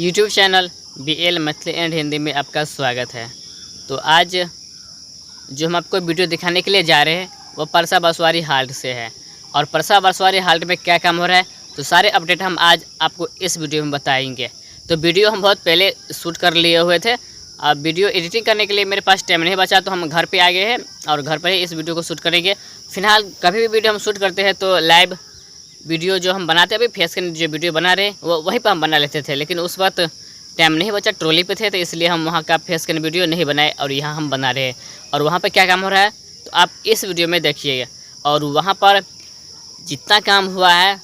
YouTube channel BL Maithili and Hindi में आपका स्वागत है। तो आज जो हम आपको वीडियो दिखाने के लिए जा रहे हैं वो परसा बसवारी हाल्ट से है। और परसा बसवारी हाल्ट में क्या काम हो रहा है तो सारे अपडेट हम आज आपको इस वीडियो में बताएंगे। तो वीडियो हम बहुत पहले शूट कर लिए हुए थे। अब वीडियो एडिटिंग करने के लिए मेरे पास टाइम नहीं बचा तो हम घर पे आ गए हैं और घर पर ही इस वीडियो को शूट करेंगे। फिलहाल कभी भी वीडियो हम शूट करते हैं तो लाइव वीडियो जो हम बनाते हैं, अभी फेस के जो वीडियो बना रहे वो वहीं पर हम बना लेते थे, लेकिन उस वक्त टाइम नहीं बचा, ट्रॉली पे थे, तो इसलिए हम वहाँ का फेस के वीडियो नहीं बनाए और यहाँ हम बना रहे हैं। और वहाँ पे क्या काम हो रहा है तो आप इस वीडियो में देखिएगा। और वहाँ पर जितना काम हुआ है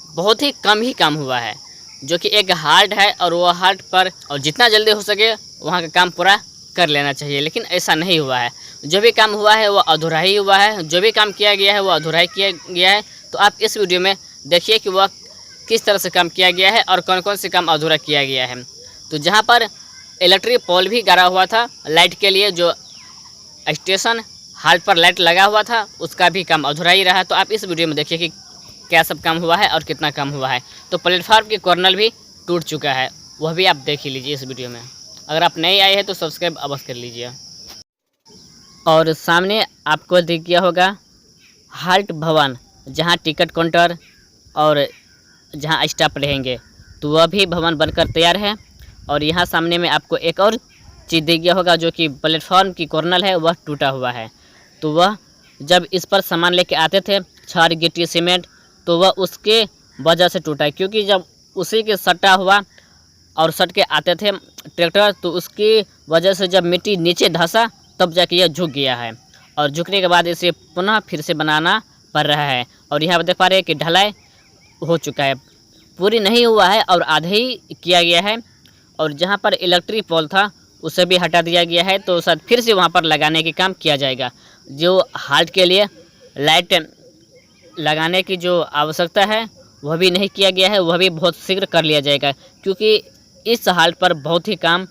बहुत ही कम ही काम हुआ है, जो कि एक हार्ट है और वो हार्ट पर और जितना जल्दी हो सके वहाँ का काम पूरा कर लेना चाहिए, लेकिन ऐसा नहीं हुआ है। जो भी काम हुआ है वो अधूरा ही हुआ है, जो भी काम किया गया है वो अधूरा ही किया गया है। तो आप इस वीडियो में देखिए कि वह किस तरह से काम किया गया है और कौन कौन से काम अधूरा किया गया है। तो जहाँ पर इलेक्ट्रिक पोल भी गाड़ा हुआ था लाइट के लिए, जो स्टेशन हाल्ट पर लाइट लगा हुआ था उसका भी काम अधूरा ही रहा। तो आप इस वीडियो में देखिए कि क्या सब काम हुआ है और कितना काम हुआ है। तो प्लेटफार्म की कॉर्नर भी टूट चुका है, वह भी आप देख ही लीजिए इस वीडियो में। अगर आप नए आए हैं तो सब्सक्राइब अवश्य कर लीजिए। और सामने आपको दिख गया होगा हाल्ट भवन, जहां टिकट काउंटर और जहां स्टाफ रहेंगे, तो वह भी भवन बनकर तैयार है। और यहाँ सामने में आपको एक और चीज़ दिख गया होगा, जो कि प्लेटफॉर्म की कॉर्नर है वह टूटा हुआ है। तो वह जब इस पर सामान लेके आते थे छड़ गिट्टी सीमेंट, तो वह उसके वजह से टूटा है, क्योंकि जब उसी के सटा हुआ और सट के आते थे ट्रैक्टर, तो उसकी वजह से जब मिट्टी नीचे धंसा तब जाके यह झुक गया है। और झुकने के बाद इसे पुनः फिर से बनाना पड़ रहा है। और यहाँ पर देख पा रहे हैं कि ढलाई हो चुका है, पूरी नहीं हुआ है और आधा ही किया गया है। और जहाँ पर इलेक्ट्रिक पोल था उसे भी हटा दिया गया है, तो शायद फिर से वहाँ पर लगाने की काम किया जाएगा। जो हाल्ट के लिए लाइट लगाने की जो आवश्यकता है वह भी नहीं किया गया है, वह भी बहुत शीघ्र कर लिया जाएगा, क्योंकि इस हाल्ट पर बहुत ही काम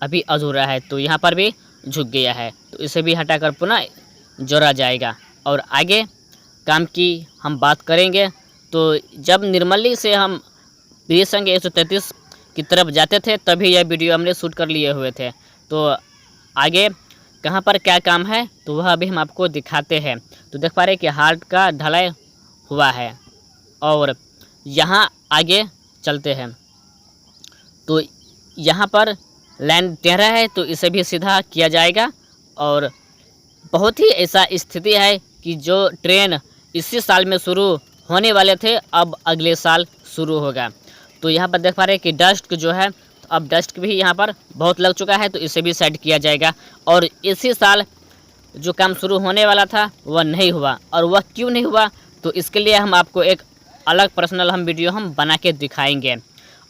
अभी अधूरा है। तो यहाँ पर भी झुक गया है, तो इसे भी हटाकर पुनः जोड़ा जाएगा। और आगे काम की हम बात करेंगे तो जब निर्मली से हम प्रिय संघ 133 की तरफ जाते थे तभी यह वीडियो हमने शूट कर लिए हुए थे। तो आगे कहाँ पर क्या काम है तो वह अभी हम आपको दिखाते हैं। तो देख पा रहे हैं कि हाल्ट का ढलाई हुआ है और यहाँ आगे चलते हैं। तो यहाँ पर लाइन टेढ़ा है तो इसे भी सीधा किया जाएगा। और बहुत ही ऐसा स्थिति है कि जो ट्रेन इसी साल में शुरू होने वाले थे अब अगले साल शुरू होगा। तो यहाँ पर देख पा रहे हैं कि डस्ट जो है, तो अब डस्ट भी यहाँ पर बहुत लग चुका है, तो इसे भी साइड किया जाएगा। और इसी साल जो काम शुरू होने वाला था वह नहीं हुआ, और वह क्यों नहीं हुआ तो इसके लिए हम आपको एक अलग पर्सनल वीडियो हम बना के दिखाएंगे।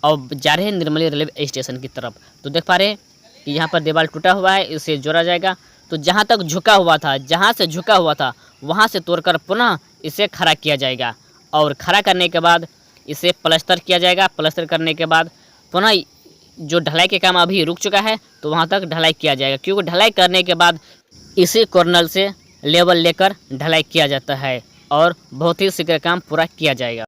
और जा रहे हैं निर्मली रेलवे स्टेशन की तरफ। तो देख पा रहे हैं कि यहाँ पर दीवार टूटा हुआ है, इसे जोड़ा जाएगा। तो जहाँ तक झुका हुआ था, जहाँ से झुका हुआ था वहाँ से तोड़कर पुनः इसे खड़ा किया जाएगा। और खड़ा करने के बाद इसे प्लास्टर किया जाएगा। प्लास्टर करने के बाद पुनः जो ढलाई के काम अभी रुक चुका है तो वहाँ तक ढलाई किया जाएगा, क्योंकि ढलाई करने के बाद इसी कॉर्नर से लेवल लेकर ढलाई किया जाता है और बहुत ही शीघ्र काम पूरा किया जाएगा।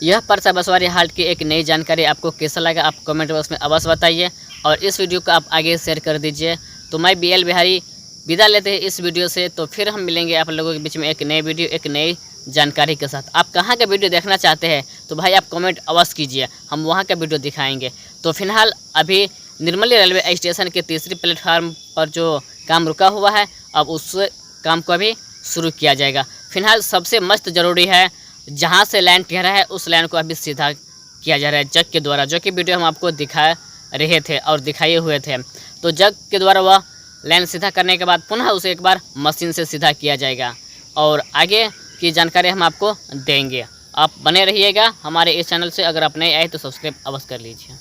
यह परसा बसवारी हाल्ट की एक नई जानकारी आपको कैसा लगा आप कमेंट बॉक्स में अवश्य बताइए, और इस वीडियो को आप आगे शेयर कर दीजिए। तो मैं BL बिहारी विदा लेते हैं इस वीडियो से। तो फिर हम मिलेंगे आप लोगों के बीच में एक नई वीडियो, एक नई जानकारी के साथ। आप कहाँ का वीडियो देखना चाहते हैं तो भाई आप कमेंट अवश्य कीजिए, हम वहाँ का वीडियो दिखाएंगे। तो फिलहाल अभी निर्मली रेलवे स्टेशन के तीसरी प्लेटफार्म पर जो काम रुका हुआ है अब उस काम को अभी शुरू किया जाएगा। फिलहाल सबसे मस्त ज़रूरी है जहाँ से लाइन टेढ़ा है उस लाइन को अभी सीधा किया जा रहा है जग के द्वारा, जो कि वीडियो हम आपको दिखा रहे थे और दिखाए हुए थे। तो जग के द्वारा वह लाइन सीधा करने के बाद पुनः उसे एक बार मशीन से सीधा किया जाएगा और आगे की जानकारी हम आपको देंगे। आप बने रहिएगा हमारे इस चैनल से। अगर आप नए आए तो सब्सक्राइब अवश्य कर लीजिए।